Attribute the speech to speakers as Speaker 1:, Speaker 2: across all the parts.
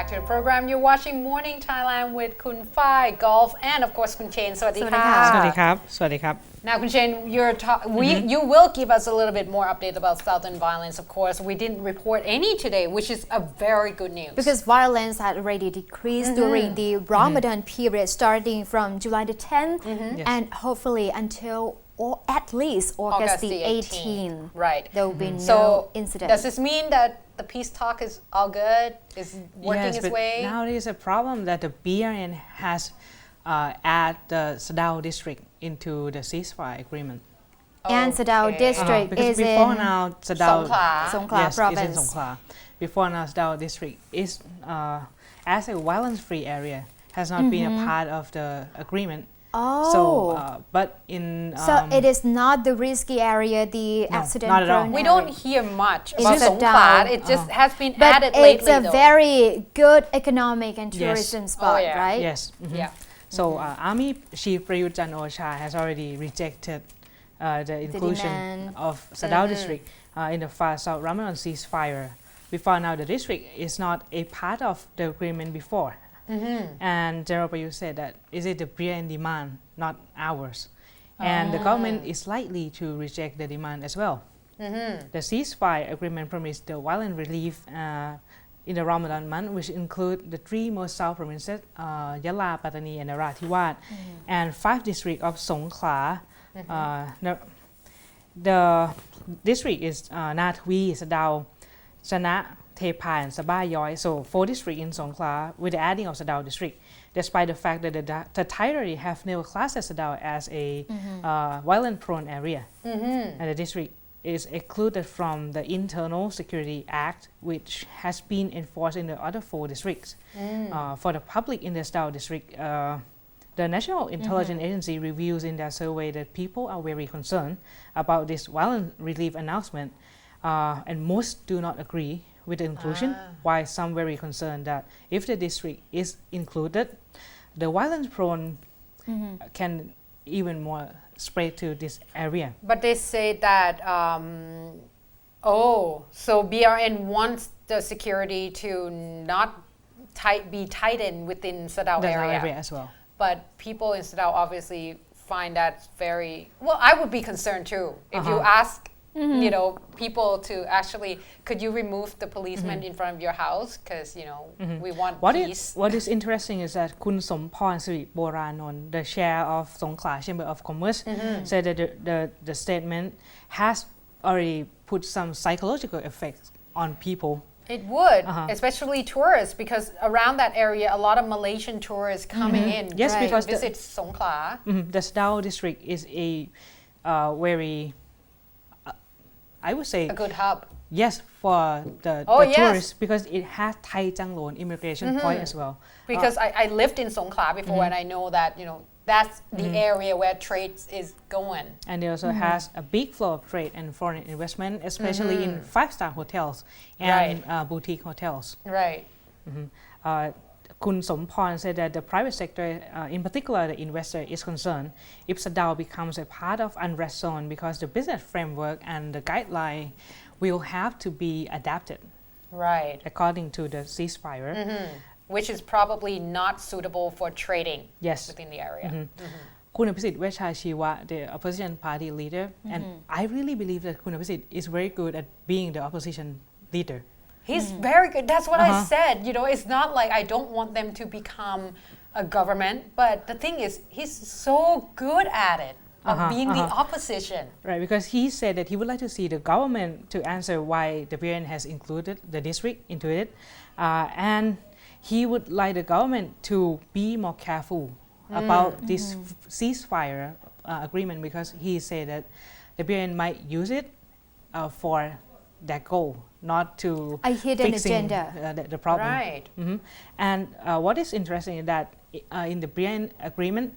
Speaker 1: back to the program. You're watching Morning Thailand with Kun Phai, Golf, and of course Kun Chen. สวัสดีค่ะ
Speaker 2: สวัสดีครับ สวัสดีครับ
Speaker 1: Now Kun Chen, you will give us a little bit more update about southern violence. Of course, we didn't report any today, which is a very good news.
Speaker 3: Because violence had already decreased during the Ramadan period, starting from July the 10th,
Speaker 2: Yes.
Speaker 3: and hopefully until or at least August the 18th.
Speaker 1: Right.
Speaker 3: There will be
Speaker 1: So
Speaker 3: no incident.
Speaker 1: does this mean that the peace talk is all good? Is working
Speaker 2: Yes,
Speaker 1: its
Speaker 2: but
Speaker 1: way?
Speaker 2: now there is a problem that the BRN has add the Sadao district into the ceasefire agreement.
Speaker 3: And Sadao
Speaker 1: Okay.
Speaker 3: district
Speaker 2: Because
Speaker 3: is
Speaker 2: before
Speaker 3: in
Speaker 2: now Sadao
Speaker 3: Songkhla
Speaker 2: yes,
Speaker 3: province.
Speaker 2: is in Songkhla. Before now Sadao district is as a violence-free area has not been a part of the agreement.
Speaker 3: Oh.
Speaker 2: So, but in
Speaker 3: So it is not the risky area, the accident
Speaker 2: not at all.
Speaker 3: prone
Speaker 1: We
Speaker 3: area.
Speaker 1: don't hear much about
Speaker 3: just
Speaker 1: Songkhla.
Speaker 3: down.
Speaker 1: It just has been
Speaker 3: But
Speaker 1: added
Speaker 3: it's
Speaker 1: lately
Speaker 3: a
Speaker 1: though.
Speaker 3: very good economic and tourism spot,
Speaker 1: yeah.
Speaker 3: right?
Speaker 2: Yes. Mhm.
Speaker 1: Yeah.
Speaker 2: So Army Chief Prayut Chan-o-cha has already rejected the inclusion
Speaker 3: demand.
Speaker 2: of Sadao district in the Far South Ramadan ceasefire. Before now, the district is not a part of the agreement before. And General Prayut said that is it the BRN demand, not ours. And the government is likely to reject the demand as well. The ceasefire agreement promised the violent relief in the Ramadan month, which include the three most south provinces, Yala, Pattani, and Narathiwat, and 5 districts of Songkhla. The district is Nathwi, Sadao, Chana, Tepa, and Sabayoi. So 4 districts in Songkhla with the adding of Sadao district, despite the fact that the Thai have never classed Sadao as a violent-prone area, and the district is excluded from the Internal Security Act, which has been enforced in the other 4 districts. For the public in the Sadao district, the National Intelligence Agency reviews in their survey that people are very concerned about this violent relief announcement, and most do not agree with the inclusion, while some very concerned that if the district is included, the violence-prone can even more spread to this area.
Speaker 1: But they say that, so BRN wants the security to not be tightened within Sadao
Speaker 2: The
Speaker 1: area.
Speaker 2: as well.
Speaker 1: But people in Sadao obviously find that very, well, I would be concerned too. If you ask, you know, people to actually, could you remove the policeman in front of your house? Because, you know, we want peace.
Speaker 2: What is interesting is that Kun Somporn Siri Boranon, the chair of Songkhla Chamber of Commerce, said that the statement has already put some psychological effects on people.
Speaker 1: It would, especially tourists, because around that area, a lot of Malaysian tourists coming in
Speaker 2: Yes, because
Speaker 1: to visit Songkhla.
Speaker 2: The Sadao district is a very, I would say,
Speaker 1: A good hub.
Speaker 2: yes, for the
Speaker 1: yes.
Speaker 2: tourists, because it has Thai Changlon immigration point as well.
Speaker 1: Because I lived in Songkhla before, and I know that, you know, that's the area where trade is going.
Speaker 2: And it also has a big flow of trade and foreign investment, especially in 5-star hotels and boutique hotels.
Speaker 1: Right.
Speaker 2: Kun Somporn said that the private sector, in particular the investor, is concerned if Sadao becomes a part of unrest zone because the business framework and the guideline will have to be adapted.
Speaker 1: Right.
Speaker 2: According to the ceasefire.
Speaker 1: Which is probably not suitable for trading within the area.
Speaker 2: Kun Apisit Wechachiwa, the opposition party leader, and I really believe that Kun Apisit is very good at being the opposition leader.
Speaker 1: He's very good. That's what I said. You know, it's not like I don't want them to become a government, but the thing is, he's so good at it, of being the opposition.
Speaker 2: Right, because he said that he would like to see the government to answer why the BRN has included the district into it, and he would like the government to be more careful about this ceasefire agreement, because he said that the BRN might use it for their goal, not to
Speaker 3: A hidden
Speaker 2: fixing
Speaker 3: agenda.
Speaker 2: The problem.
Speaker 1: Right.
Speaker 2: And what is interesting is that in the BRN agreement,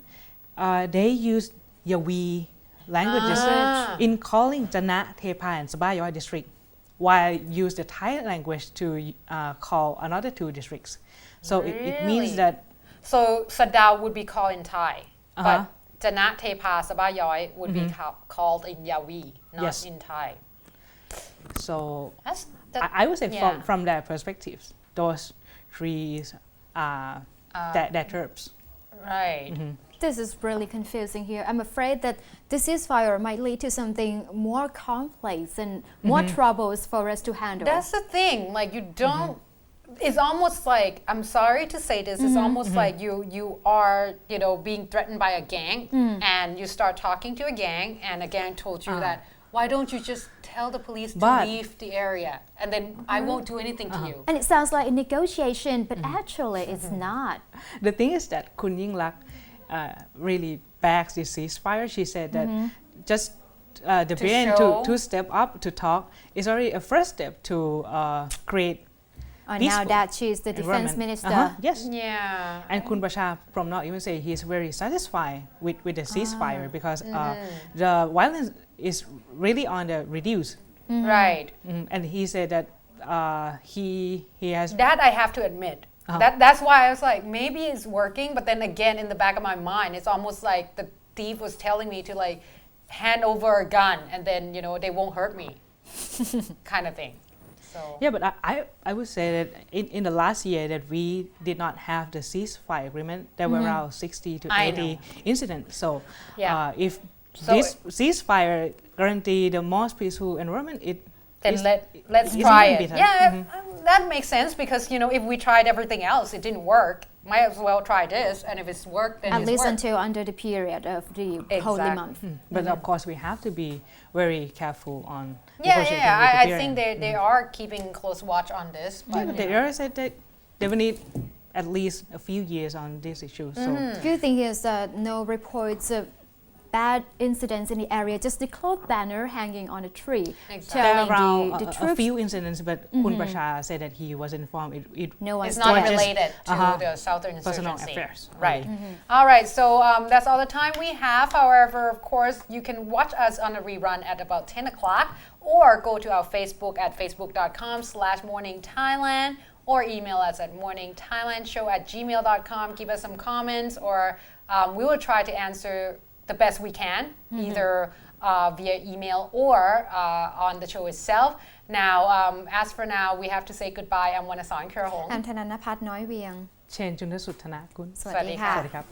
Speaker 2: they use Yawi languages in calling Jana, Tepa, and Sabayoi district, while use the Thai language to call another 2 districts. So it means that...
Speaker 1: So Sadao would be called in Thai, but Jana, Tepa, Sabayoi would be called in Yawi, not in Thai.
Speaker 2: So
Speaker 1: That's
Speaker 2: I would say from their perspectives, those trees that terps.
Speaker 1: Right.
Speaker 3: This is really confusing here. I'm afraid that the ceasefire might lead to something more complex and more troubles for us to handle.
Speaker 1: That's the thing. Like you don't. It's almost like, I'm sorry to say this. It's almost like you are being threatened by a gang, and you start talking to a gang, and a gang told you that why don't you just tell the police to leave the area, and then I won't do anything to you.
Speaker 3: And it sounds like a negotiation, but actually it's not.
Speaker 2: The thing is that Kun Yingluck really backs this ceasefire. She said that just the plan to step up to talk is already a first step to create
Speaker 3: Now that she's the defense minister.
Speaker 2: Yes.
Speaker 1: Yeah.
Speaker 2: And Kun Basha from North even say he's very satisfied with the ceasefire because the violence is really on the reduce.
Speaker 1: Right.
Speaker 2: And he said that he has.
Speaker 1: That I have to admit. That's why I was like, maybe it's working, but then again, in the back of my mind, it's almost like the thief was telling me to like hand over a gun, and then they won't hurt me, kind of thing. So.
Speaker 2: Yeah, but I would say that in the last year that we did not have the ceasefire agreement, there were around 60 to 80 incidents. So if this ceasefire guarantee the most peaceful environment,
Speaker 1: then let's try it. Yeah, that makes sense because if we tried everything else, it didn't work. Might as well try this, and if it's worked, then
Speaker 3: at least until under the period of the holy month.
Speaker 2: But of course, we have to be very careful on.
Speaker 1: I think they are keeping close watch on this. But
Speaker 2: but they already said that they will need at least a few years on this issue. So
Speaker 3: Good thing is no reports of bad incidents in the area, just the cloth banner hanging on a tree.
Speaker 1: Exactly.
Speaker 2: there are
Speaker 3: Telling
Speaker 2: around
Speaker 3: the
Speaker 2: a
Speaker 3: troops.
Speaker 2: few incidents, but Kun Basha said that he was informed.
Speaker 3: No one's
Speaker 1: it's not
Speaker 3: dead.
Speaker 1: related to the Southern
Speaker 2: personal
Speaker 1: insurgency.
Speaker 2: affairs.
Speaker 1: Right. All right. So that's all the time we have. However, of course, you can watch us on a rerun at about 10 o'clock, or go to our Facebook at facebook.com/morningthailand, or email us at morningthailandshow@gmail.com. Give us some comments, or we will try to answer the best we can, either via email or on the show itself. Now, as for now, we have to say goodbye. I'm Wanasan Kurahong.
Speaker 3: I'm ธนนภัทรน้อยเวียง
Speaker 2: เชนจุนทสุทธนากุล
Speaker 3: สวัสดีค่ะ
Speaker 2: สวัสดีครับ